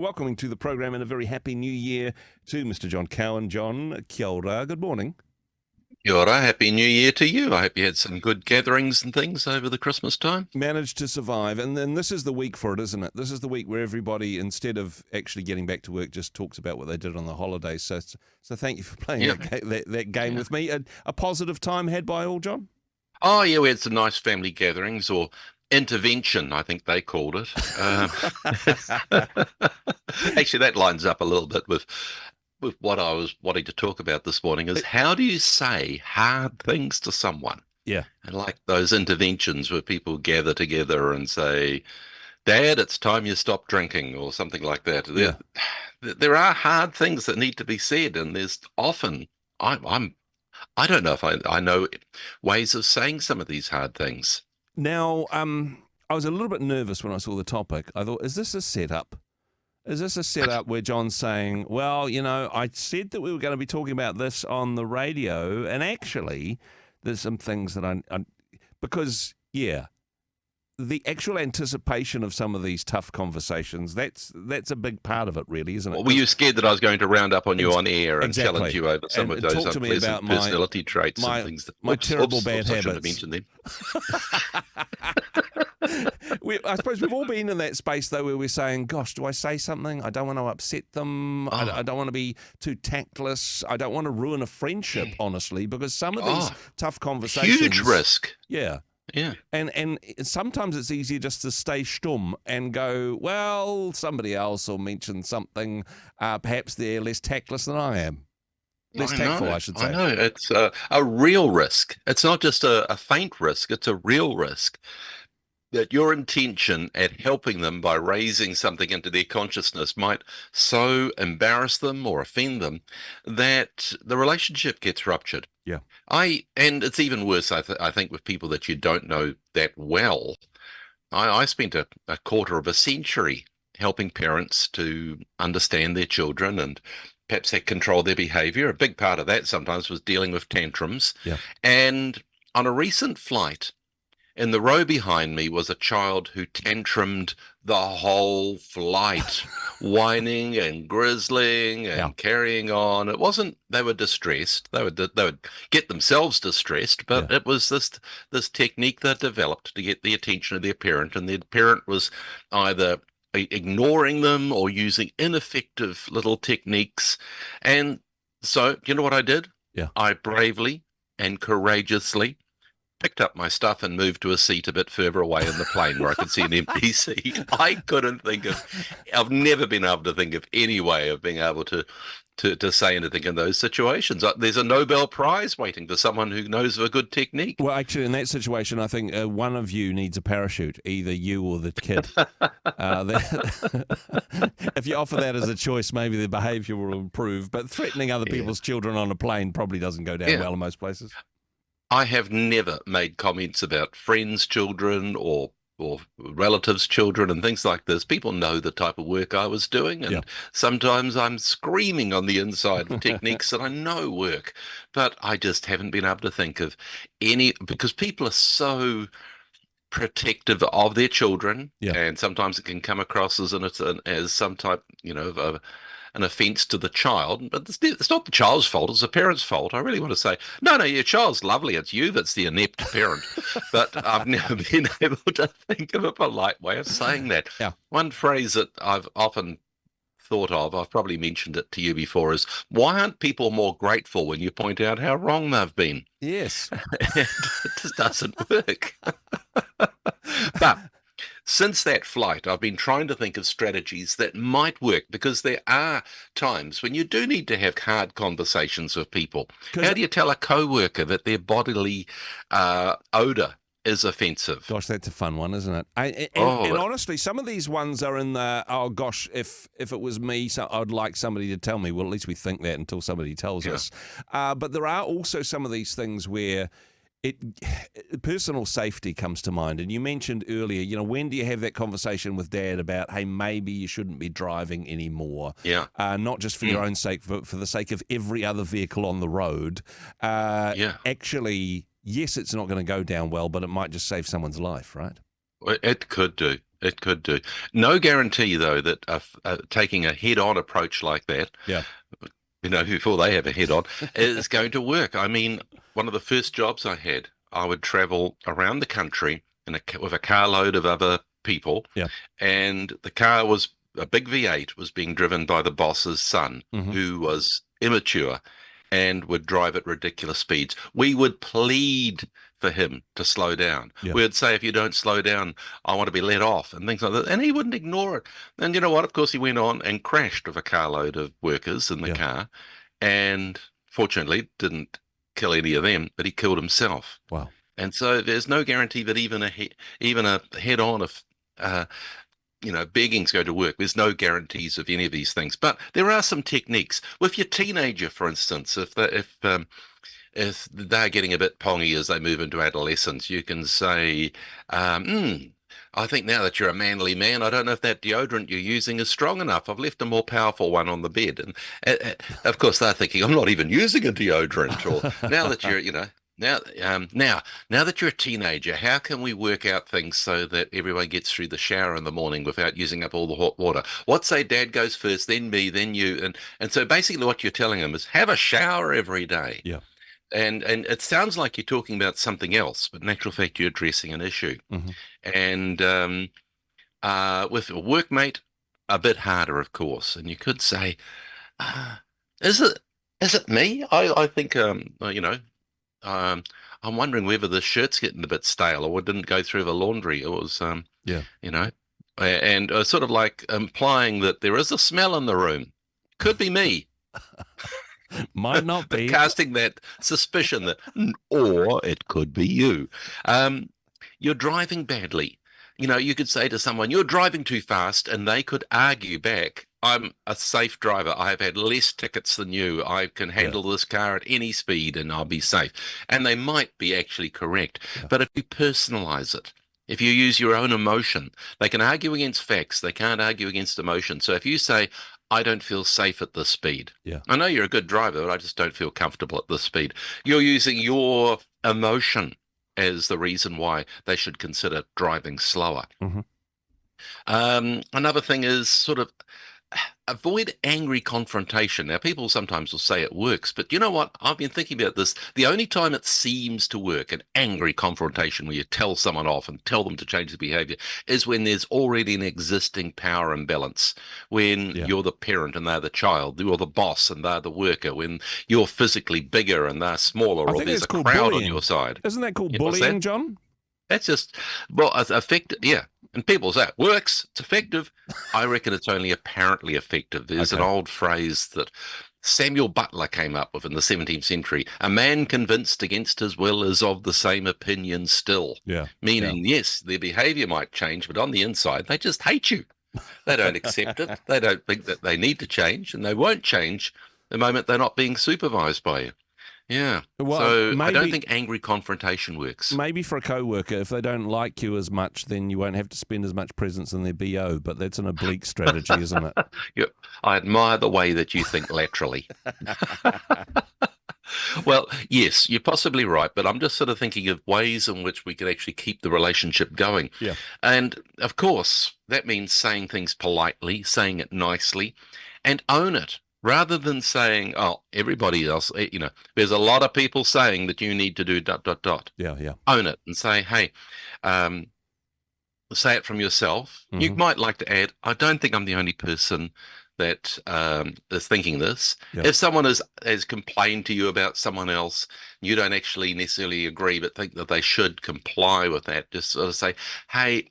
Welcoming to the program and a very happy new year to Mr. John Cowan. John, kia ora, good morning. Kia ora, happy new year to you. I hope you had some good gatherings and things over the Christmas time. Managed to survive, and then this is the week for it, isn't it? This is the week where everybody, instead of actually getting back to work, just talks about what they did on the holidays. So thank you for playing Yeah, that game yeah. with me. A positive time had by all, John? Oh, yeah, we had some nice family gatherings or intervention, I think they called it. Actually, that lines up a little bit with what I was wanting to talk about this morning is how do you say hard things to someone? Yeah, And like those interventions where people gather together and say, Dad, it's time you stop drinking or something like that. yeah. There are hard things that need to be said, and there's often I'm I don't know if I know ways of saying some of these hard things. Now, I was a little bit nervous when I saw the topic. I thought, is this a setup? Is this a setup where John's saying, well, I said that we were going to be talking about this on the radio, and actually, there's some things that because, yeah, the actual anticipation of some of these tough conversations, that's a big part of it, really, isn't it? Were you scared that I was going to round up on you on air and challenge Exactly. you over some of And those talk to me about unpleasant personality traits and my things that, my terrible oops, bad I shouldn't have habits. mentioned them. I suppose we've all been in that space, though, where we're saying, gosh, do I say something? I don't want to upset them. I Oh, don't want to be too tactless. I don't want to ruin a friendship, honestly, because some of these oh, tough huge conversations, risk. yeah. Yeah. And sometimes it's easier just to stay stum and go, well, somebody else will mention something. Perhaps they're less tactless than I am. Less I tactful, know, I should I say. know. It's a real risk. It's not just a faint risk, it's a real risk that your intention at helping them by raising something into their consciousness might so embarrass them or offend them that the relationship gets ruptured. Yeah. And it's even worse, I think, with people that you don't know that well. I spent a quarter of a century helping parents to understand their children and perhaps they control their behavior. A big part of that sometimes was dealing with tantrums. Yeah. And on a recent flight, in the row behind me was a child who tantrumed the whole flight, whining and grizzling Yeah. and carrying on. It wasn't they were distressed. They would get themselves distressed, Yeah. but it was this technique they developed to get the attention of their parent, and their parent was either ignoring them or using ineffective little techniques. And so, you know what I did? Yeah. I bravely and courageously picked up my stuff and moved to a seat a bit further away in the plane where I could see an empty seat. I've never been able to think of any way of being able to say anything in those situations. There's a Nobel Prize waiting for someone who knows of a good technique. Well, actually, in that situation, I think one of you needs a parachute, either you or the kid. If you offer that as a choice, maybe the behaviour will improve. But threatening other Yeah. people's children on a plane probably doesn't go down Yeah. well in most places. I have never made comments about friends' children or relatives' children and things like this. People know the type of work I was doing, Yeah. and sometimes I'm screaming on the inside for techniques that I know work, but I just haven't been able to think of any because people are so protective of their children, Yeah. and sometimes it can come across as some type, of an offence to the child. But it's not the child's fault; it's the parent's fault. I really want to say, no, no, your child's lovely. It's you that's the inept parent. But I've never been able to think of a polite way of saying that. Yeah. One phrase that I've often thought of, I've probably mentioned it to you before, is why aren't people more grateful when you point out how wrong they've been? Yes. It just doesn't work. But since that flight, I've been trying to think of strategies that might work because there are times when you do need to have hard conversations with people. Because How do you tell a coworker that their bodily odor is offensive? gosh, that's a fun one, isn't it? And Oh, honestly, some of these ones are in the, oh gosh, if it was me, so I'd like somebody to tell me. Well, at least we think that until somebody tells yeah. us. But there are also some of these things where it personal safety comes to mind. And you mentioned earlier, when do you have that conversation with Dad about, hey, maybe you shouldn't be driving anymore? Yeah. Not just for your own sake, but for the sake of every other vehicle on the road. Yeah. Actually, yes, it's not going to go down well, but it might just save someone's life, right? It could do. It could do. No guarantee, though, that taking a head-on approach like that, Yeah. before they have a head-on, is going to work. I mean, one of the first jobs I had, I would travel around the country with a carload of other people, Yeah. and the car was a big V8, was being driven by the boss's son, Mm-hmm. who was immature and would drive at ridiculous speeds. We would plead for him to slow down. Yeah. We would say, if you don't slow down, I want to be let off, and things like that. And he wouldn't ignore it. And you know what? Of course, he went on and crashed with a carload of workers in the Yeah. car, and fortunately didn't kill any of them, but he killed himself. Wow. And so there's no guarantee that even a head-on of begging's going to work. There's no guarantees of any of these things, but there are some techniques. With your teenager, for instance, if they're getting a bit pongy as they move into adolescence, you can say, I think now that you're a manly man, I don't know if that deodorant you're using is strong enough. I've left a more powerful one on the bed. And of course, they're thinking, I'm not even using a deodorant. Or now that you're, now that you're a teenager, how can we work out things so that everyone gets through the shower in the morning without using up all the hot water? What say dad goes first, then me, then you, and so basically what you're telling them is have a shower every day. Yeah. And it sounds like you're talking about something else, but in actual fact, you're addressing an issue. Mm-hmm. And with a workmate, a bit harder, of course. And you could say, is it me? I think I'm wondering whether the shirt's getting a bit stale or didn't go through the laundry. It was Yeah. and sort of like implying that there is a smell in the room. Could be me. Might not But be. casting that suspicion that, or it could be you. You're driving badly. You could say to someone, you're driving too fast, and they could argue back, I'm a safe driver. I've had less tickets than you. I can handle this car at any speed and I'll be safe. And they might be actually correct. Yeah. But if you personalize it, if you use your own emotion, they can argue against facts. They can't argue against emotion. So if you say, I don't feel safe at this speed. Yeah. I know you're a good driver, but I just don't feel comfortable at this speed. You're using your emotion as the reason why they should consider driving slower. Mm-hmm. Another thing is sort of avoid angry confrontation. Now, people sometimes will say it works, but you know what? I've been thinking about this. The only time it seems to work, an angry confrontation where you tell someone off and tell them to change their behavior, is when there's already an existing power imbalance. When you're the parent and they're the child, you're the boss and they're the worker, when you're physically bigger and they're smaller, or there's a crowd on your side. Isn't that called bullying, John? That's just, it's effective, yeah. And people say, it works, it's effective. I reckon it's only apparently effective. There's an old phrase that Samuel Butler came up with in the 17th century. A man convinced against his will is of the same opinion still. Yeah. Meaning, yes, their behavior might change, but on the inside, they just hate you. They don't accept it. They don't think that they need to change, and they won't change the moment they're not being supervised by you. Yeah. Well, so I don't think angry confrontation works. Maybe for a co-worker, if they don't like you as much, then you won't have to spend as much presence in their BO, but that's an oblique strategy, isn't it? I admire the way that you think laterally. Well, yes, you're possibly right, but I'm just sort of thinking of ways in which we could actually keep the relationship going. Yeah. And of course, that means saying things politely, saying it nicely, and own it. Rather than saying, oh, everybody else, there's a lot of people saying that you need to do ... Yeah, yeah. Own it and say, hey, say it from yourself. Mm-hmm. You might like to add, I don't think I'm the only person that is thinking this. Yeah. If someone has complained to you about someone else, you don't actually necessarily agree, but think that they should comply with that. Just sort of say, hey,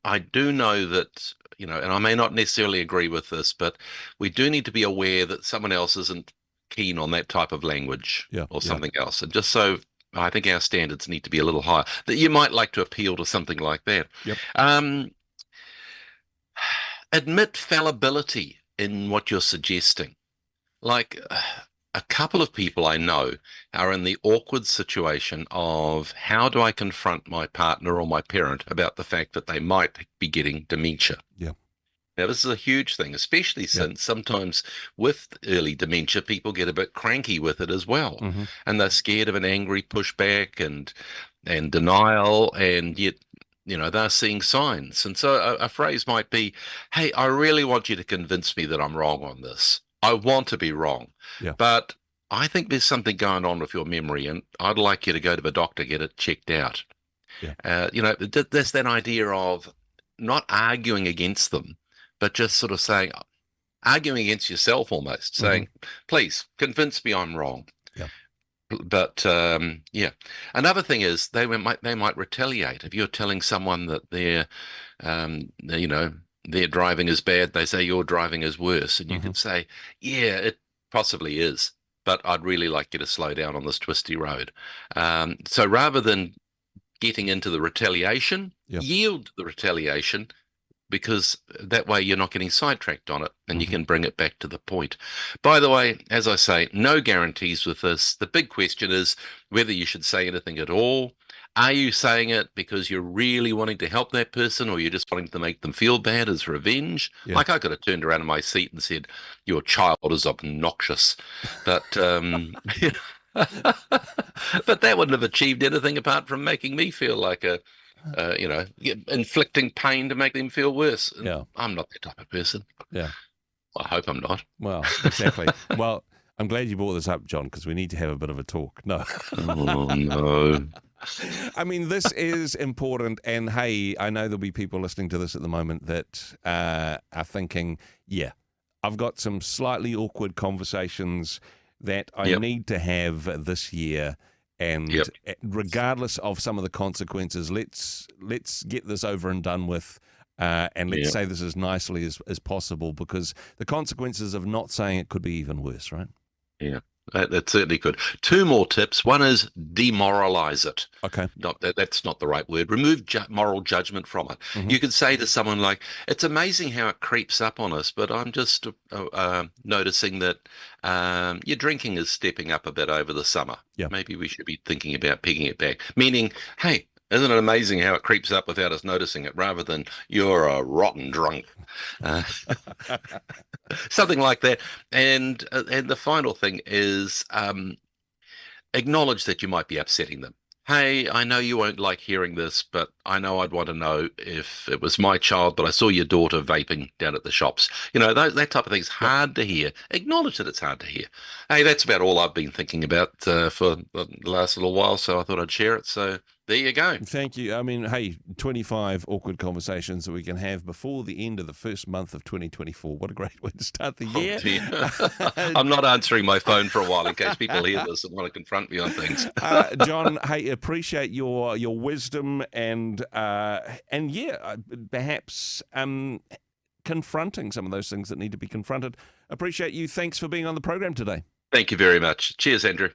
I do know that, and I may not necessarily agree with this, but we do need to be aware that someone else isn't keen on that type of language or something else. And just so I think our standards need to be a little higher, that you might like to appeal to something like that. Yep. Admit fallibility in what you're suggesting. Like a couple of people I know are in the awkward situation of how do I confront my partner or my parent about the fact that they might be getting dementia? Yeah. Now, this is a huge thing, especially since sometimes with early dementia, people get a bit cranky with it as well. Mm-hmm. And they're scared of an angry pushback and denial. And yet they're seeing signs. And so a phrase might be, hey, I really want you to convince me that I'm wrong on this. I want to be wrong, Yeah. but I think there's something going on with your memory, and I'd like you to go to the doctor, get it checked out. Yeah. There's that idea of not arguing against them, but just sort of saying, arguing against yourself almost, Hmm. saying, please convince me I'm wrong. Yeah. But yeah, another thing is they might retaliate if you're telling someone that their driving is bad. They say your driving is worse, and you Hmm. could say, yeah, it possibly is, but I'd really like you to slow down on this twisty road. So rather than getting into the retaliation, Yeah. yield to the retaliation, because that way you're not getting sidetracked on it and you Hmm. can bring it back to the point. By the way, as I say, no guarantees with this. The big question is whether you should say anything at all. Are you saying it because you're really wanting to help that person, or you're just wanting to make them feel bad as revenge? Yeah. Like, I could have turned around in my seat and said, your child is obnoxious. But but that wouldn't have achieved anything apart from making me feel like inflicting pain to make them feel worse. And Yeah. I'm not that type of person. Yeah. I hope I'm not. Well, exactly. Well, I'm glad you brought this up, John, because we need to have a bit of a talk. No. Oh, no. I mean, this is important. And hey, I know there'll be people listening to this at the moment that are thinking, yeah, I've got some slightly awkward conversations that I Yep. need to have this year. And Yep. regardless of some of the consequences, let's get this over and done with. And let's Yep. say this as nicely as possible, because the consequences of not saying it could be even worse, right? Yeah. That certainly could. Two more tips. One is demoralize it. Okay. That's not the right word. Remove moral judgment from it. Hmm. You could say to someone like, "It's amazing how it creeps up on us, but I'm just noticing that your drinking is stepping up a bit over the summer. Yeah. Maybe we should be thinking about picking it back." Meaning, hey, isn't it amazing how it creeps up without us noticing it, rather than you're a rotten drunk. Uh, Something like that. And the final thing is, acknowledge that you might be upsetting them. Hey, I know you won't like hearing this, but I know I'd want to know if it was my child, but I saw your daughter vaping down at the shops. That type of thing's Yep. hard to hear. Acknowledge that it's hard to hear. Hey, that's about all I've been thinking about for the last little while, so I thought I'd share it. So there you go. Thank you. I mean, hey, 25 awkward conversations that we can have before the end of the first month of 2024. What a great way to start the Oh year. dear. I'm not answering my phone for a while in case people hear this and want to confront me on things. John, hey, appreciate your wisdom and yeah, perhaps confronting some of those things that need to be confronted. Appreciate you. Thanks for being on the program today. Thank you very much. Cheers, Andrew.